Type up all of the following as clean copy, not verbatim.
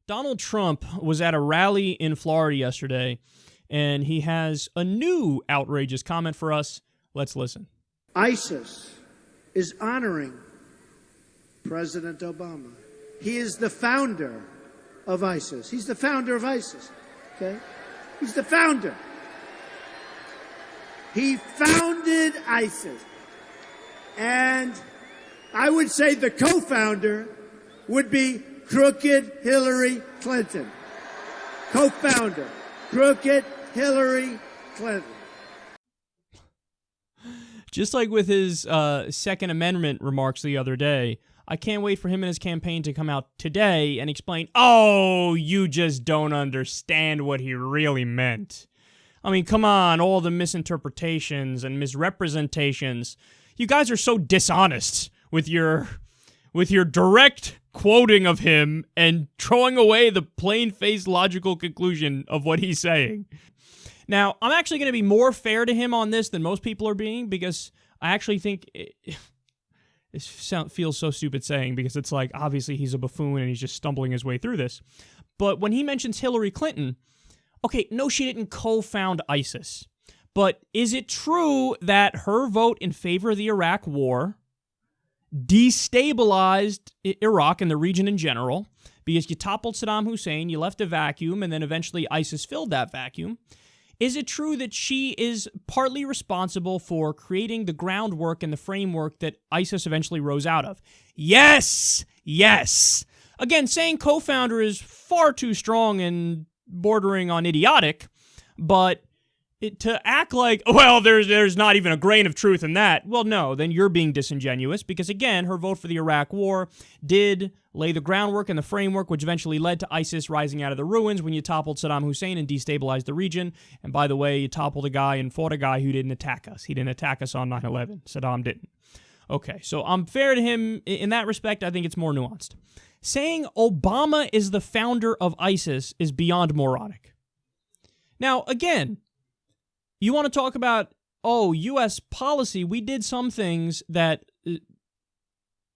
Donald Trump was at a rally in Florida yesterday, and he has a new outrageous comment for us. Let's listen. ISIS is honoring President Obama. He is the founder of ISIS. He's the founder of ISIS, okay? He's the founder. He founded ISIS. And I would say the co-founder would be crooked Hillary Clinton. Co-founder, crooked Hillary Clinton. Just like with his Second Amendment remarks the other day, I can't wait for him and his campaign to come out today and explain, oh, you just don't understand what he really meant. I mean, come on, all the misinterpretations and misrepresentations. You guys are so dishonest with your direct quoting of him and throwing away the plain-faced logical conclusion of what he's saying. Now, I'm actually going to be more fair to him on this than most people are being, because I actually think it feels so stupid saying, because it's like, obviously he's a buffoon and he's just stumbling his way through this. But when he mentions Hillary Clinton, okay, no, she didn't co-found ISIS. But is it true that her vote in favor of the Iraq war destabilized Iraq and the region in general, because you toppled Saddam Hussein, you left a vacuum, and then eventually ISIS filled that vacuum? Is it true that she is partly responsible for creating the groundwork and the framework that ISIS eventually rose out of? Yes! Yes! Again, saying co-founder is far too strong and bordering on idiotic, but to act like, well, there's not even a grain of truth in that, well, no, then you're being disingenuous, because, again, her vote for the Iraq war did lay the groundwork and the framework which eventually led to ISIS rising out of the ruins when you toppled Saddam Hussein and destabilized the region. And by the way, you toppled a guy and fought a guy who didn't attack us. He didn't attack us on 9/11. Saddam didn't. Okay, so I'm fair to him in that respect. I think it's more nuanced. Saying Obama is the founder of ISIS is beyond moronic. Now, again, you want to talk about, oh, U.S. policy, we did some things that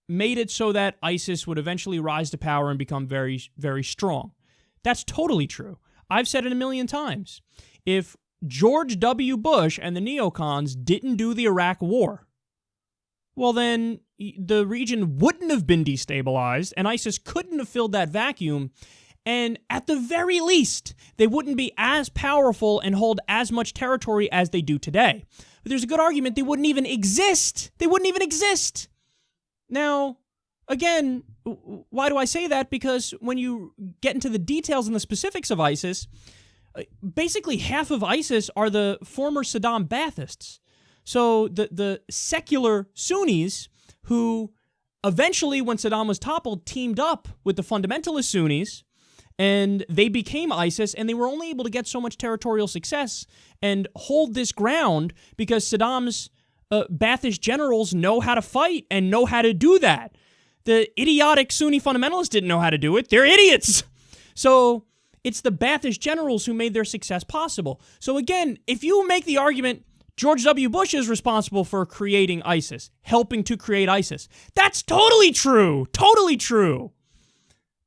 made it so that ISIS would eventually rise to power and become very, very strong. That's totally true. I've said it a million times. If George W. Bush and the neocons didn't do the Iraq war, well, then the region wouldn't have been destabilized, and ISIS couldn't have filled that vacuum. And at the very least, they wouldn't be as powerful and hold as much territory as they do today. But there's a good argument they wouldn't even exist. They wouldn't even exist. Now, again, why do I say that? Because when you get into the details and the specifics of ISIS, basically half of ISIS are the former Saddam Baathists. So the secular Sunnis who eventually, when Saddam was toppled, teamed up with the fundamentalist Sunnis, and they became ISIS, and they were only able to get so much territorial success and hold this ground because Saddam's Ba'athist generals know how to fight and know how to do that. The idiotic Sunni fundamentalists didn't know how to do it. They're idiots. So it's the Ba'athist generals who made their success possible. So again, if you make the argument George W. Bush is responsible for creating ISIS, helping to create ISIS, that's totally true. Totally true.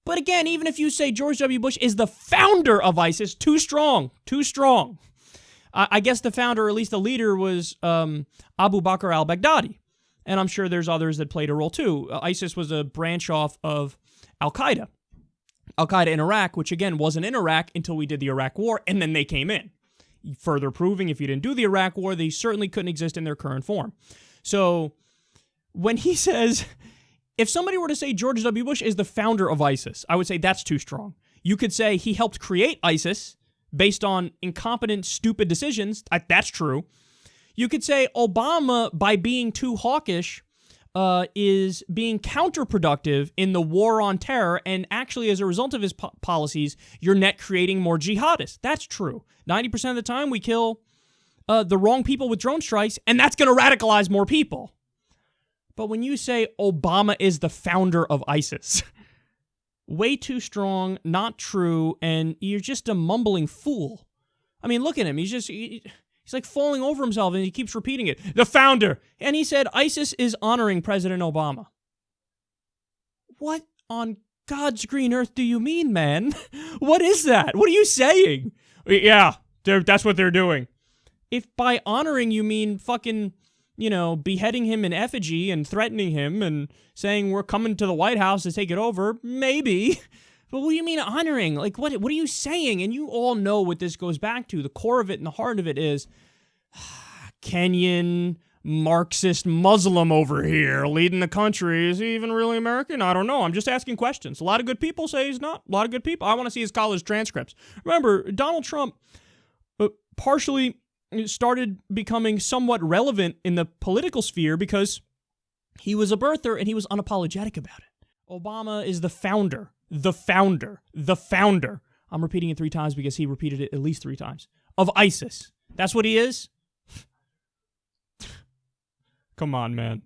But again, even if you say George W. Bush is the founder of ISIS, too strong, too strong. I guess the founder, or at least the leader, was Abu Bakr al-Baghdadi. And I'm sure there's others that played a role too. ISIS was a branch off of Al-Qaeda. Al-Qaeda in Iraq, which again wasn't in Iraq until we did the Iraq War, and then they came in. Further proving if you didn't do the Iraq War, they certainly couldn't exist in their current form. So when he says, if somebody were to say George W. Bush is the founder of ISIS, I would say that's too strong. You could say he helped create ISIS based on incompetent, stupid decisions. That's true. You could say Obama, by being too hawkish, is being counterproductive in the war on terror, and actually, as a result of his policies, you're net creating more jihadists. That's true. 90% of the time, we kill the wrong people with drone strikes, and that's going to radicalize more people. But when you say Obama is the founder of ISIS, way too strong, not true, and you're just a mumbling fool. I mean, look at him. He's like falling over himself, and he keeps repeating it. The founder. And he said ISIS is honoring President Obama. What on God's green earth do you mean, man? What is that? What are you saying? Yeah, that's what they're doing. If by honoring you mean fucking, beheading him in effigy and threatening him and saying we're coming to the White House to take it over, maybe. But what do you mean honoring? Like, what are you saying? And you all know what this goes back to. The core of it and the heart of it is Kenyan Marxist Muslim over here leading the country. Is he even really American? I don't know. I'm just asking questions. A lot of good people say he's not. A lot of good people. I want to see his college transcripts. Remember, Donald Trump partially started becoming somewhat relevant in the political sphere because he was a birther and he was unapologetic about it. Obama is the founder. The founder. I'm repeating it 3 times because he repeated it at least 3 times. Of ISIS. That's what he is? Come on, man.